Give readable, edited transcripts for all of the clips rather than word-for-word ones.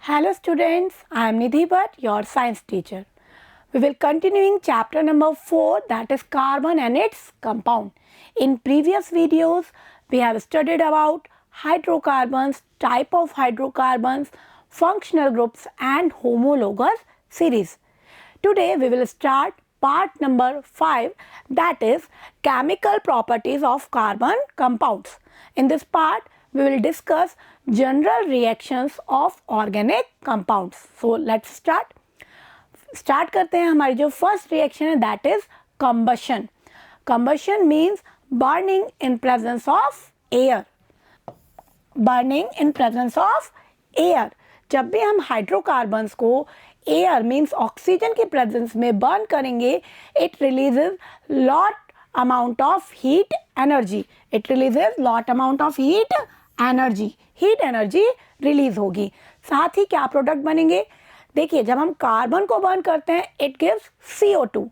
Hello students, I am Nidhi Bhatt, your science teacher. We will continuing chapter number 4, that is carbon and its compound. In previous videos, we have studied about hydrocarbons, type of hydrocarbons, functional groups and homologous series. Today we will start part number 5, that is chemical properties of carbon compounds. In this part, we will discuss general reactions of organic compounds. So let's start करते हैं. हमारी जो first reaction है that is combustion. Combustion means burning in presence of air. Burning in presence of air. जब भी हम hydrocarbons को air means oxygen की प्रेजेंस में बर्न करेंगे, it releases lot amount of heat energy. It releases lot amount of heat energy release होगी. साथ ही क्या प्रोडक्ट बनेंगे? देखिए, जब हम कार्बन को बर्न करते हैं इट गिव्स CO2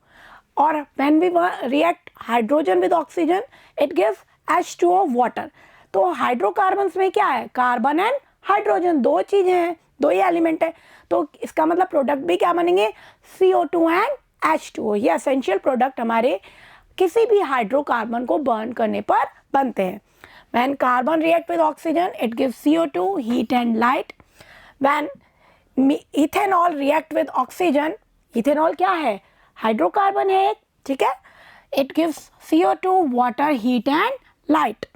और when we react hydrogen with oxygen it gives H2O water. तो हाइड्रोकार्बन्स में क्या है? कार्बन एंड हाइड्रोजन, दो चीजें हैं, दो ही एलिमेंट है. तो इसका मतलब प्रोडक्ट भी क्या बनेंगे? CO2 and H2O. ये एसेंशियल प्रोडक्ट हमारे किसी भी हाइड्रोकार्बन को बर्न करने पर बनते हैं. When carbon react with oxygen, it gives CO2, heat and light. When ethanol react with oxygen, ethanol क्या है? हाइड्रोकार्बन है एक, ठीक है. It gives CO2, water, heat and light.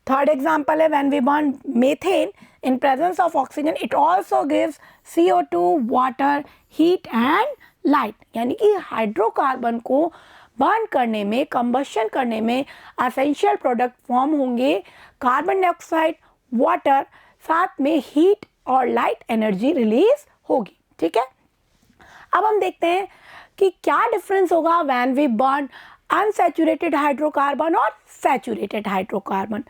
Third example है when we burn methane in presence of oxygen, it also gives CO2, water, heat and light. यानी कि hydrocarbon को बर्न करने में, कंबशन करने में एसेंशियल प्रोडक्ट फॉर्म होंगे carbon dioxide, water, साथ में हीट और लाइट एनर्जी रिलीज होगी. ठीक है. अब हम देखते हैं कि क्या डिफरेंस होगा when we burn unsaturated hydrocarbon और saturated hydrocarbon.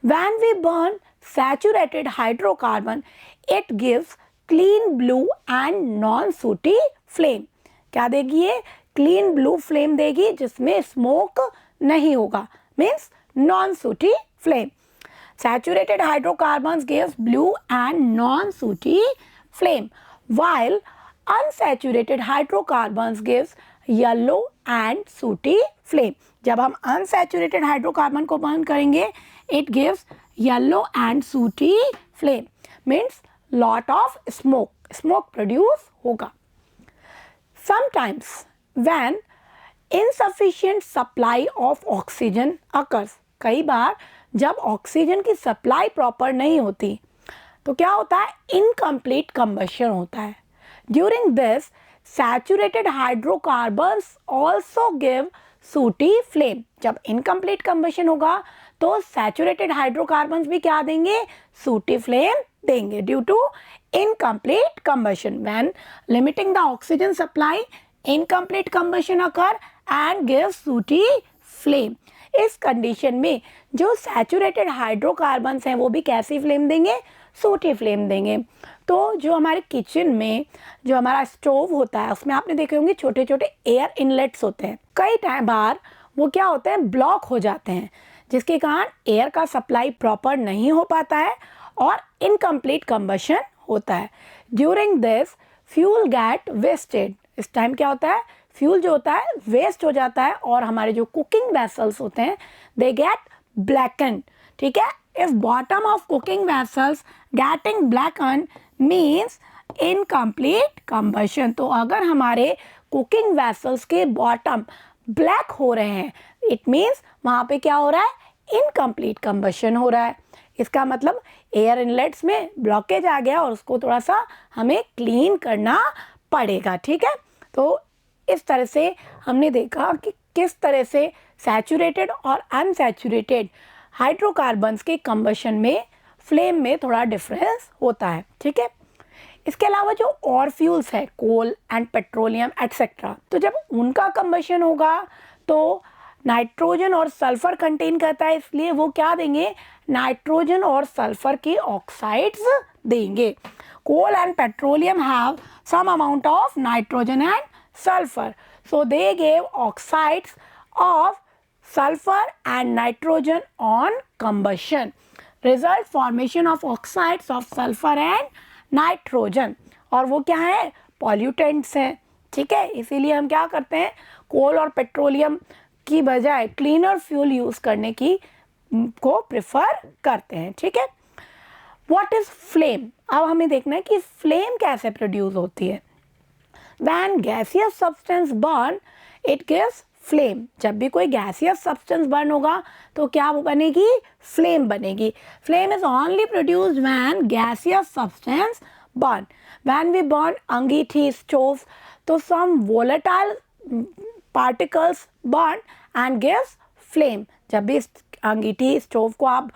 When we burn saturated hydrocarbon it gives clean blue and non sooty flame. क्या देगी ये? क्लीन ब्लू फ्लेम देगी जिसमें स्मोक नहीं होगा, means non sooty flame. Saturated hydrocarbons gives blue and non sooty flame, while unsaturated hydrocarbons gives yellow and sooty flame. जब हम unsaturated hydrocarbon को बर्न करेंगे it gives yellow and sooty flame, means lot of smoke produce होगा. Sometimes when insufficient supply of oxygen occurs, कई बार जब oxygen की supply proper नहीं होती तो क्या होता है? इनकम्प्लीट कंबशन होता है. During this saturated hydrocarbons also give sooty flame. जब इनकम्प्लीट कंबशन होगा तो सैचुरेटेड हाइड्रोकार्बन्स भी क्या देंगे? सूटी फ्लेम देंगे due to incomplete combustion. When limiting the oxygen supply, incomplete combustion occur and give sooty flame. इस कंडीशन में जो सैचुरेटेड हाइड्रोकार्बन्स हैं वो भी कैसी फ्लेम देंगे? सूटी फ्लेम देंगे. तो जो हमारे किचन में जो हमारा स्टोव होता है उसमें आपने देखे होंगे छोटे छोटे एयर इनलेट्स होते हैं. कई टाइम बार वो क्या होते हैं? ब्लॉक हो जाते हैं, जिसके कारण एयर का सप्लाई प्रॉपर नहीं हो पाता है और इनकम्प्लीट कंबशन होता है. During this fuel get wasted. इस टाइम क्या होता है? फ्यूल जो होता है वेस्ट हो जाता है और हमारे जो कुकिंग वेसल्स होते हैं दे गेट ब्लैकन. ठीक है. If bottom of cooking vessels getting blacken means incomplete combustion. तो अगर हमारे कुकिंग वेसल्स के बॉटम ब्लैक हो रहे हैं इट मीन्स वहाँ पे क्या हो रहा है? इनकम्प्लीट कंबशन हो रहा है. इसका मतलब एयर इनलेट्स में ब्लॉकेज आ गया और उसको थोड़ा सा हमें क्लीन करना पड़ेगा. ठीक है. तो इस तरह से हमने देखा कि किस तरह से सैचुरेटेड और अनसैचुरेटेड हाइड्रोकार्बन्स के कंबशन में फ्लेम में थोड़ा डिफरेंस होता है. ठीक है. इसके अलावा जो और फ्यूल्स है कोल एंड पेट्रोलियम एटसेट्रा, तो जब उनका कंबशन होगा तो नाइट्रोजन और सल्फर कंटेन करता है, इसलिए वो क्या देंगे? नाइट्रोजन और सल्फर के ऑक्साइड्स देंगे. Coal and petroleum have some amount of nitrogen and sulfur, so they gave oxides of sulfur and nitrogen on combustion. Result formation of oxides of sulfur and nitrogen, और वो क्या है, pollutants हैं, ठीक है। इसीलिए हम क्या करते हैं, कोल और पेट्रोलियम की बजाय क्लीनर फ्यूल यूज़ करने की को प्रिफर करते हैं, ठीक है। व्हाट इज फ्लेम, अब हमें देखना है कि फ्लेम कैसे प्रोड्यूस होती है। When gaseous substance burn, it gives flame. जब भी कोई gaseous substance burn होगा तो क्या वो बनेगी, flame बनेगी. Flame is only produced when gaseous substance burn. When we burn अंगीठी, stove, तो some volatile particles burn and gives flame. जब भी अंगीठी, स्टोव को आप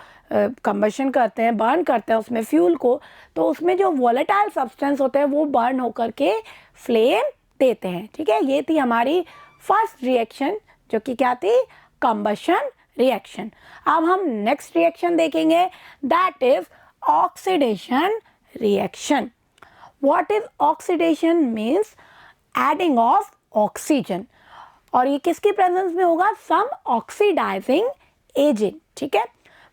कंबशन करते हैं, बर्न करते हैं उसमें फ्यूल को, तो उसमें जो वोलेटाइल सब्सटेंस होते हैं वो बर्न होकर के फ्लेम देते हैं, ठीक है। ये थी हमारी फर्स्ट रिएक्शन, जो कि क्या थी, कंबशन रिएक्शन। अब हम नेक्स्ट रिएक्शन देखेंगे, that is oxidation reaction. What is oxidation, means adding of oxygen, और ये किसकी प्रेजेंस में होगा, सम ऑक्सीडाइजिंग एजेंट, ठीक है।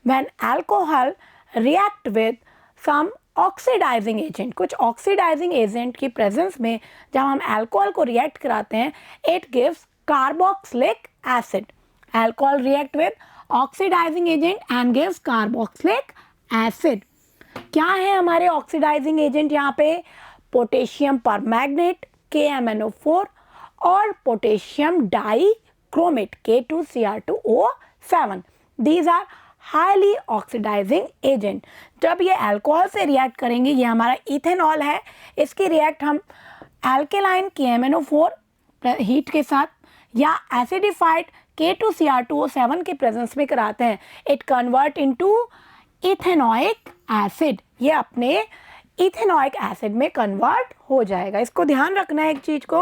When alcohol react with some oxidising agent, कुछ ऑक्सीडाइजिंग एजेंट की प्रेजेंस में जब हम अल्कोहल को रिएक्ट कराते हैं, it gives carboxylic acid. Alcohol react with oxidising agent and gives carboxylic acid. क्या है हमारे ऑक्सीडाइजिंग एजेंट यहाँ पे, पोटेशियम परमैंगनेट KMnO4 और potassium dichromate K2Cr2O7। These are highly oxidising agent. जब ये अल्कोहल से रिएक्ट करेंगे, ये हमारा इथेनॉल है, इसकी रिएक्ट हम अल्केलाइन KMnO4 हीट के साथ या एसिडिफाइड K2Cr2O7 के प्रेजेंस में कराते हैं, it convert into ethanoic acid, ये अपने इथेनोइक एसिड में कन्वर्ट हो जाएगा। इसको ध्यान रखना है एक चीज को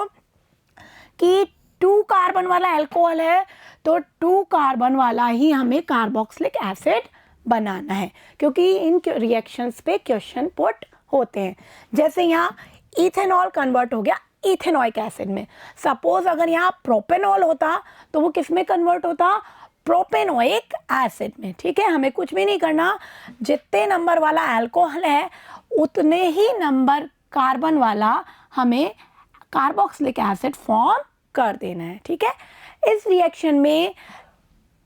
कि 2 कार्बन वाला अल्कोहल है तो 2 कार्बन वाला ही हमें कार्बोक्सिलिक एसिड बनाना है, क्योंकि इन रिएक्शंस पे क्वेश्चन पुट होते हैं। जैसे यहाँ इथेनॉल कन्वर्ट हो गया इथेनोइक एसिड में, सपोज अगर यहाँ प्रोपेनॉल होता तो वो किस में कन्वर्ट होता, प्रोपेनोइक एसिड में, ठीक है। हमें कुछ भी नहीं करना, जितने नंबर वाला अल्कोहल है उतने ही नंबर कार्बन वाला हमें कार्बोक्सिलिक एसिड फॉर्म कर देना है, ठीक है। इस रिएक्शन में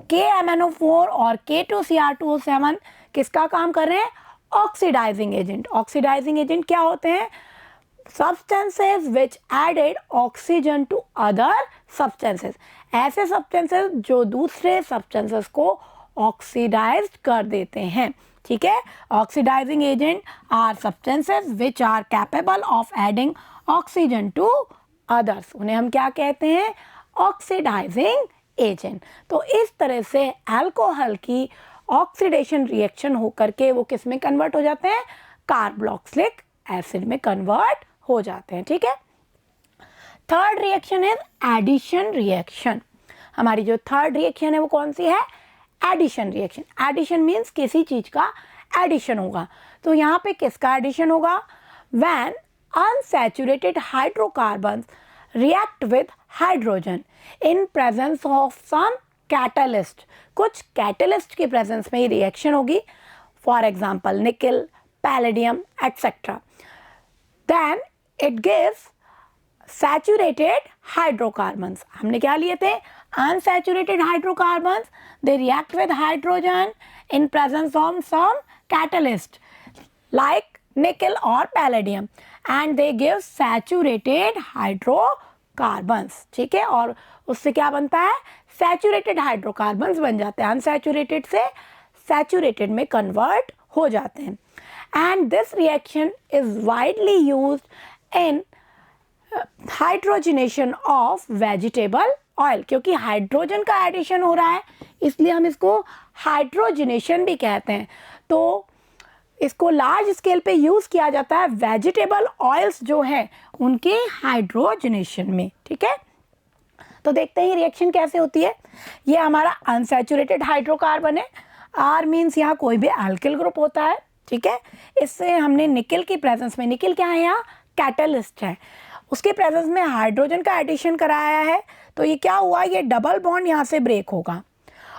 KMnO4 और K2Cr2O7 किसका काम कर रहे हैं, ऑक्सीडाइजिंग एजेंट। ऑक्सीडाइजिंग एजेंट क्या होते हैं, substances which added oxygen to other substances, ऐसे substances जो दूसरे substances को ऑक्सीडाइज्ड कर देते हैं, ठीक है। Oxidising agent are substances which are capable of adding oxygen to others, उन्हें हम क्या कहते हैं, ऑक्सीडाइजिंग एजेंट। तो इस तरह से अल्कोहल की ऑक्सीडेशन रिएक्शन होकर के वो किस में कन्वर्ट हो जाते हैं, कार्बोक्सिलिक एसिड में कन्वर्ट हो जाते हैं, ठीक है। Third reaction is addition reaction. हमारी जो थर्ड रिएक्शन है वो कौन सी है, एडिशन रिएक्शन। एडिशन मीन्स किसी चीज का एडिशन होगा, तो यहाँ पे किसका एडिशन होगा, when unsaturated hydrocarbons react with hydrogen in presence of some catalyst, कुछ कैटलिस्ट की प्रेजेंस में ही रिएक्शन होगी, for example nickel, palladium etcetera, then it gives saturated hydrocarbons. हमने क्या लिए थे, unsaturated hydrocarbons, they react with hydrogen in presence of some catalyst like nickel और palladium and they give saturated hydrocarbons, ठीक है। और उससे क्या बनता है, सैचुरेटेड हाइड्रोकार्बन्स बन जाते हैं, अनसैचुरेटेड से सैचुरेटेड में कन्वर्ट हो जाते हैं। And this reaction is widely used in hydrogenation of vegetable oil, क्योंकि हाइड्रोजन का एडिशन हो रहा है इसलिए हम इसको हाइड्रोजनेशन भी कहते हैं। तो इसको लार्ज स्केल पे यूज किया जाता है वेजिटेबल ऑयल्स जो है उनके हाइड्रोजनेशन में, ठीक है। तो देखते हैं रिएक्शन कैसे होती है। ये हमारा अनसैचुरेटेड हाइड्रोकार्बन है, आर मीन्स यहाँ कोई भी अल्किल ग्रुप होता है, ठीक है। इससे हमने निकल की प्रेजेंस में, निकल क्या है यहाँ, कैटलिस्ट है, उसके प्रेजेंस में हाइड्रोजन का एडिशन कराया है, तो ये क्या हुआ, ये डबल बॉन्ड यहाँ से ब्रेक होगा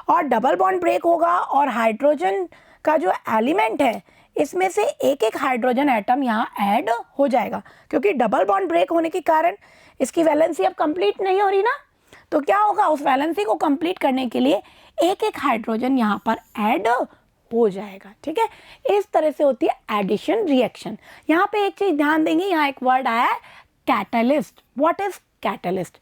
और डबल बॉन्ड ब्रेक होगा और हाइड्रोजन का जो एलिमेंट है इसमें से एक एक हाइड्रोजन एटम यहाँ ऐड हो जाएगा, क्योंकि डबल बॉन्ड ब्रेक होने के कारण इसकी वैलेंसी अब कंप्लीट नहीं हो रही ना। तो क्या होगा, उस वैलेंसी को कंप्लीट करने के लिए एक एक हाइड्रोजन यहाँ पर ऐड हो जाएगा। ठीक है, इस तरह से होती है एडिशन रिएक्शन। यहाँ पे एक चीज ध्यान देंगे, यहाँ एक वर्ड आया है catalyst. What is catalyst?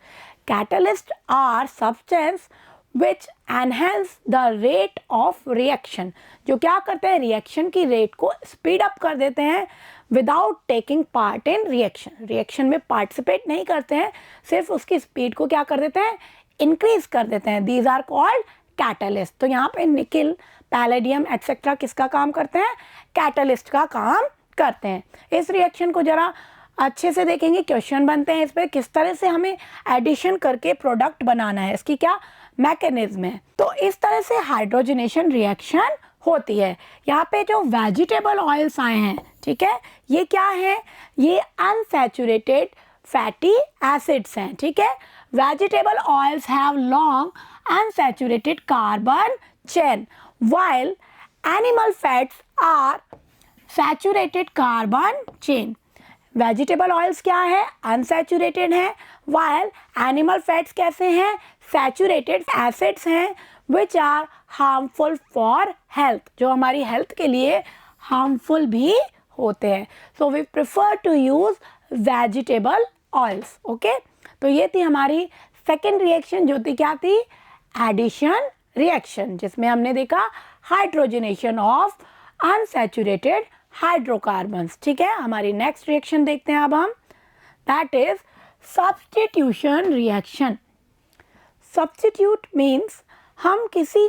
Catalyst are substance which enhance the rate of reaction, जो क्या करते हैं, रिएक्शन की रेट को स्पीड अप कर देते हैं without taking part in reaction. Reaction में पार्टिसिपेट नहीं करते हैं, सिर्फ उसकी स्पीड को क्या कर देते हैं, इंक्रीज कर देते हैं। These are called catalyst. तो यहाँ पे निकिल, पैलेडियम एटसेट्रा किसका काम करते हैं, कैटलिस्ट का काम करते हैं। इस रिएक्शन को जरा अच्छे से देखेंगे, क्वेश्चन बनते हैं इस पर, किस तरह से हमें एडिशन करके प्रोडक्ट बनाना है, इसकी क्या मैकेनिज्म है। तो इस तरह से हाइड्रोजनेशन रिएक्शन होती है। यहाँ पे जो वेजिटेबल ऑयल्स आए हैं, ठीक है, ये क्या है, ये अनसैचुरेटेड फैटी एसिड्स हैं। ठीक है, vegetable oils have long unsaturated carbon chain while animal fats are saturated carbon chain। Vegetable oils क्या है, अनसैचुरेटेड है, while एनिमल फैट्स कैसे हैं, सैचुरेटेड एसिड्स हैं, which are harmful for health, जो हमारी हेल्थ के लिए हार्मफुल भी होते हैं। So we prefer to use vegetable oils. Okay, तो ये थी हमारी सेकेंड रिएक्शन, जो थी क्या थी, एडिशन रिएक्शन, जिसमें हमने देखा हाइड्रोजनेशन ऑफ अनसैचुरेटेड हाइड्रोकार्बन्स। ठीक है, हमारी नेक्स्ट रिएक्शन देखते हैं अब हम, that is substitution reaction. Substitute means हम किसी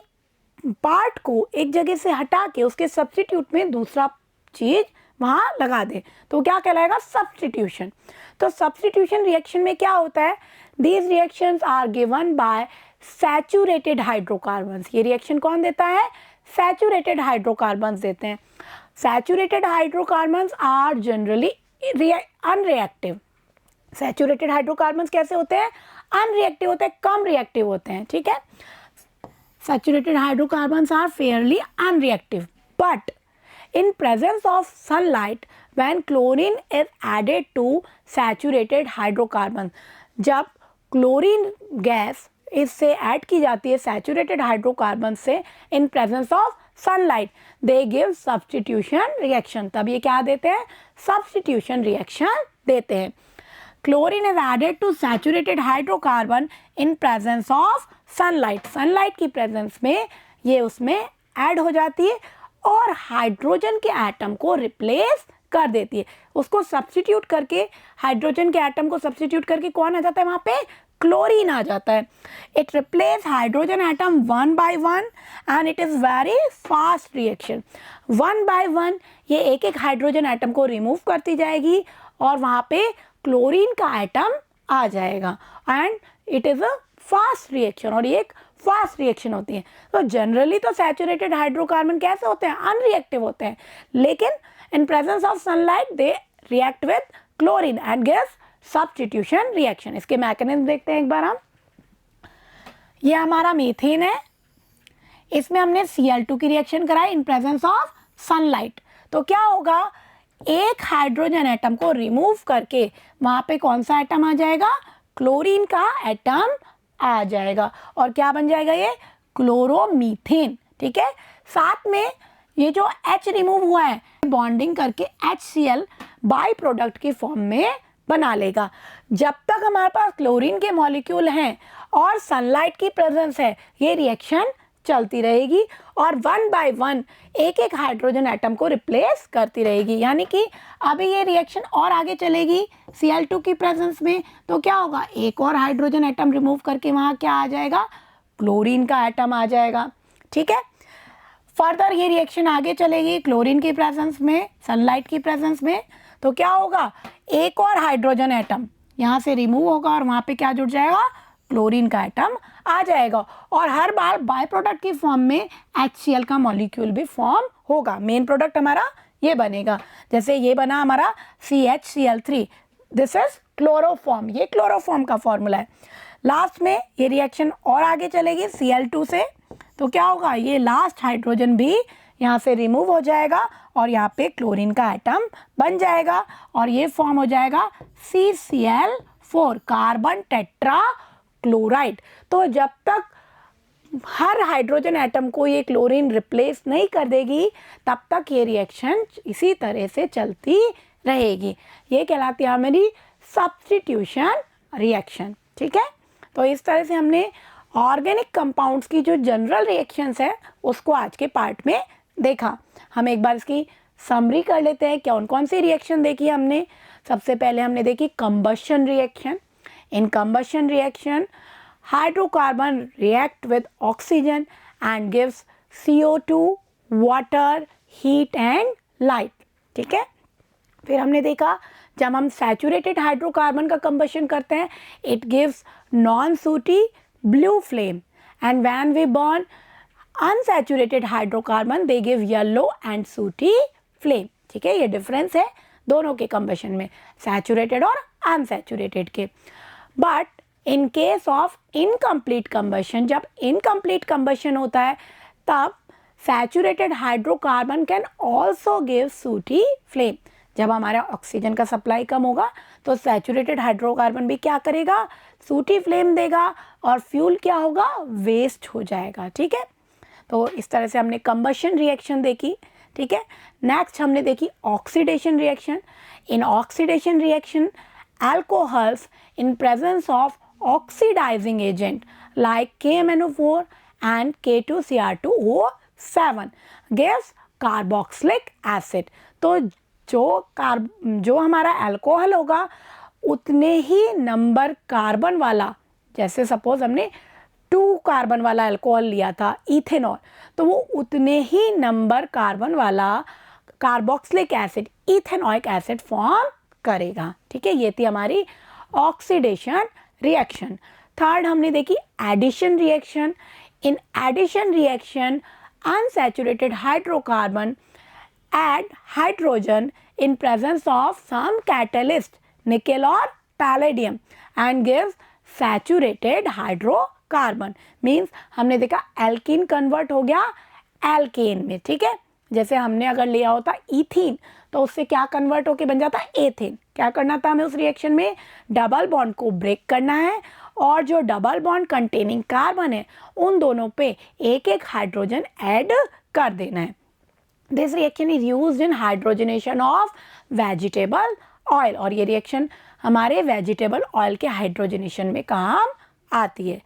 पार्ट को एक जगह से हटा के उसके सब्स्टिट्यूट में दूसरा चीज वहाँ लगा दे, तो क्या कहलाएगा, सब्स्टिट्यूशन। तो सब्स्टिट्यूशन रिएक्शन में क्या होता है, these reactions are given by saturated hydrocarbons. ये रिएक्शन कौन देता है, सैचुरेटेड हाइड्रोकार्बन्स देते हैं। Saturated hydrocarbons are generally unreactive. Saturated hydrocarbons कैसे होते हैं, अनरिएक्टिव होते हैं, कम रिएक्टिव होते हैं। ठीक है, saturated hydrocarbons are fairly unreactive, but in presence of sunlight when chlorine is added to saturated hydrocarbon, जब क्लोरीन गैस इससे ऐड की जाती है सैचुरेटेड हाइड्रोकार्बन से in presence of sunlight, they give substitution reaction. तब ये क्या देते हैं, सब्स्टिट्यूशन रिएक्शन देते हैं। Chlorine is added to saturated hydrocarbon in presence of sunlight, sunlight की प्रेजेंस में ये उसमें ऐड हो जाती है और हाइड्रोजन के एटम को रिप्लेस कर देती है। उसको सब्स्टिट्यूट करके, हाइड्रोजन के एटम को सब्स्टिट्यूट करके कौन आ जाता है वहाँ पे, क्लोरीन आ जाता है। It replace hydrogen atom one by one and it is very fast reaction. One by one ये एक एक हाइड्रोजन एटम को रिमूव करती जाएगी और वहाँ पे क्लोरीन का एटम आ जाएगा and it is a fast reaction, और ये एक फास्ट रिएक्शन होती है। तो जनरली तो सैचुरेटेड हाइड्रोकार्बन कैसे होते हैं, अनरिएक्टिव होते हैं, लेकिन इन presence of sunlight they react with chlorine and gives substitution reaction. इसके मैकेनिज्म देखते हैं एक बार हम। ये हमारा मीथेन है, इसमें हमने Cl2 की रिएक्शन कराई इन प्रेजेंस ऑफ सनलाइट। तो क्या होगा, एक हाइड्रोजन एटम को रिमूव करके वहाँ पे कौन सा एटम आ जाएगा, क्लोरीन का एटम आ जाएगा और क्या बन जाएगा, ये क्लोरोमीथेन। ठीक है, साथ में ये जो H रिमूव हुआ है बॉन्डिंग करके HCl बाई प्रोडक्ट की फॉर्म में बना लेगा। जब तक हमारे पास क्लोरीन के मॉलिक्यूल हैं और सनलाइट की प्रेजेंस है, ये रिएक्शन चलती रहेगी और वन बाय वन एक एक हाइड्रोजन एटम को रिप्लेस करती रहेगी। यानी कि अभी ये रिएक्शन और आगे चलेगी Cl2 की प्रेजेंस में, तो क्या होगा, एक और हाइड्रोजन एटम रिमूव करके वहाँ क्या आ जाएगा, क्लोरीन का एटम आ जाएगा। ठीक है, फर्दर ये रिएक्शन आगे चलेगी क्लोरीन की प्रेजेंस में, सनलाइट की प्रेजेंस में, तो क्या होगा, एक और हाइड्रोजन एटम यहाँ से रिमूव होगा और वहाँ पे क्या जुड़ जाएगा, क्लोरीन का एटम आ जाएगा और हर बार बाय प्रोडक्ट की फॉर्म में HCl का मॉलिक्यूल भी फॉर्म होगा। मेन प्रोडक्ट हमारा ये बनेगा, जैसे ये बना हमारा CHCl3, दिस इज क्लोरोफॉर्म, ये क्लोरोफॉर्म का फॉर्मूला है। लास्ट में ये रिएक्शन और आगे चलेगी Cl2 से, तो क्या होगा, ये लास्ट हाइड्रोजन भी यहाँ से रिमूव हो जाएगा और यहाँ पे क्लोरीन का एटम बन जाएगा और ये फॉर्म हो जाएगा CCl4 कार्बन टेट्रा क्लोराइड। तो जब तक हर हाइड्रोजन एटम को ये क्लोरीन रिप्लेस नहीं कर देगी तब तक ये रिएक्शन इसी तरह से चलती रहेगी। ये कहलाती है हमारी सब्स्टिट्यूशन रिएक्शन। ठीक है, तो इस तरह से हमने ऑर्गेनिक कंपाउंड्स की जो जनरल रिएक्शंस है उसको आज के पार्ट में देखा। हम एक बार इसकी समरी कर लेते हैं, कौन कौन सी रिएक्शन देखी हमने। सबसे पहले हमने देखी combustion reaction. In combustion reaction hydrocarbon react with oxygen and gives CO2, water, heat and light. ठीक है, फिर हमने देखा जब हम सैचुरेटेड हाइड्रोकार्बन का कंबशन करते हैं it gives non sooty blue flame and when we burn unsaturated hydrocarbon they give yellow and sooty flame. ठीक है, ये डिफरेंस है दोनों के कंबशन में, सैचुरेटेड और अनसैचुरेटेड के। But in case of incomplete combustion, जब इनकम्प्लीट कंबशन होता है तब saturated hydrocarbon can also give sooty flame. जब हमारा ऑक्सीजन का सप्लाई कम होगा तो सैचुरेटेड हाइड्रोकार्बन भी क्या करेगा, सूटी फ्लेम देगा और फ्यूल क्या होगा, वेस्ट हो जाएगा। ठीक है, तो इस तरह से हमने कंबशन रिएक्शन देखी। ठीक है, नेक्स्ट हमने देखी oxidation reaction. In oxidation reaction alcohols in presence of oxidising agent like KMnO4 and K2Cr2O7 gives carboxylic acid. तो जो हमारा अल्कोहल होगा उतने ही नंबर कार्बन वाला, जैसे सपोज हमने 2 कार्बन वाला अल्कोहल लिया था इथेनॉल, तो वो उतने ही नंबर कार्बन वाला carboxylic acid ethanoic acid form करेगा। ठीक है, ये थी हमारी ऑक्सीडेशन रिएक्शन। थर्ड हमने देखी addition reaction. In addition reaction unsaturated hydrocarbon add hydrogen in presence of some catalyst nickel or palladium and gives saturated hydrocarbon। Means हमने देखा एल्कीन कन्वर्ट हो गया एल्केन में। ठीक है, जैसे हमने अगर लिया होता इथीन तो उससे क्या कन्वर्ट होके बन जाता एथेन। क्या करना था हमें उस रिएक्शन में, डबल बॉन्ड को ब्रेक करना है और जो डबल बॉन्ड कंटेनिंग कार्बन है उन दोनों पे एक एक हाइड्रोजन ऐड कर देना है। This reaction is used in hydrogenation of vegetable oil और ये रिएक्शन हमारे वेजिटेबल ऑयल के हाइड्रोजनेशन में काम आती है।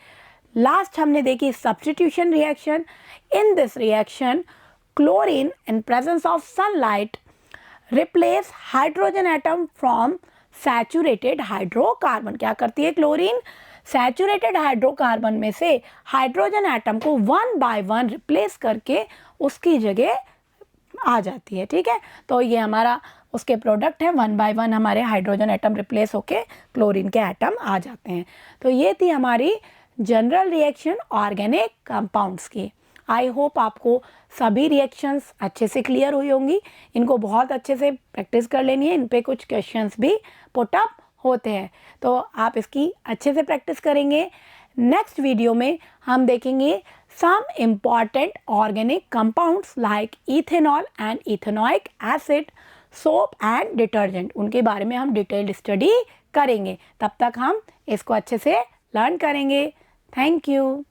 लास्ट हमने देखी substitution reaction. In this reaction chlorine in presence of sunlight replace hydrogen atom from saturated hydrocarbon. क्या करती है क्लोरीन, सैचुरेटेड हाइड्रोकार्बन में से हाइड्रोजन एटम को 1 बाय 1 रिप्लेस करके उसकी जगह आ जाती है। ठीक है, तो ये हमारा उसके प्रोडक्ट है, 1 बाय 1 हमारे हाइड्रोजन एटम रिप्लेस होके क्लोरीन के एटम आ जाते हैं। तो ये थी हमारी जनरल रिएक्शन ऑर्गेनिक कंपाउंड्स की। आई होप आपको सभी रिएक्शंस अच्छे से क्लियर हुई होंगी। इनको बहुत अच्छे से प्रैक्टिस कर लेनी है, इन पे कुछ क्वेश्चंस भी पुट अप होते हैं, तो आप इसकी अच्छे से प्रैक्टिस करेंगे। नेक्स्ट वीडियो में हम देखेंगे some important organic compounds like ethanol and ethanoic acid, soap and detergent, उनके बारे में हम डिटेल्ड स्टडी करेंगे। तब तक हम इसको अच्छे से लर्न करेंगे। Thank you.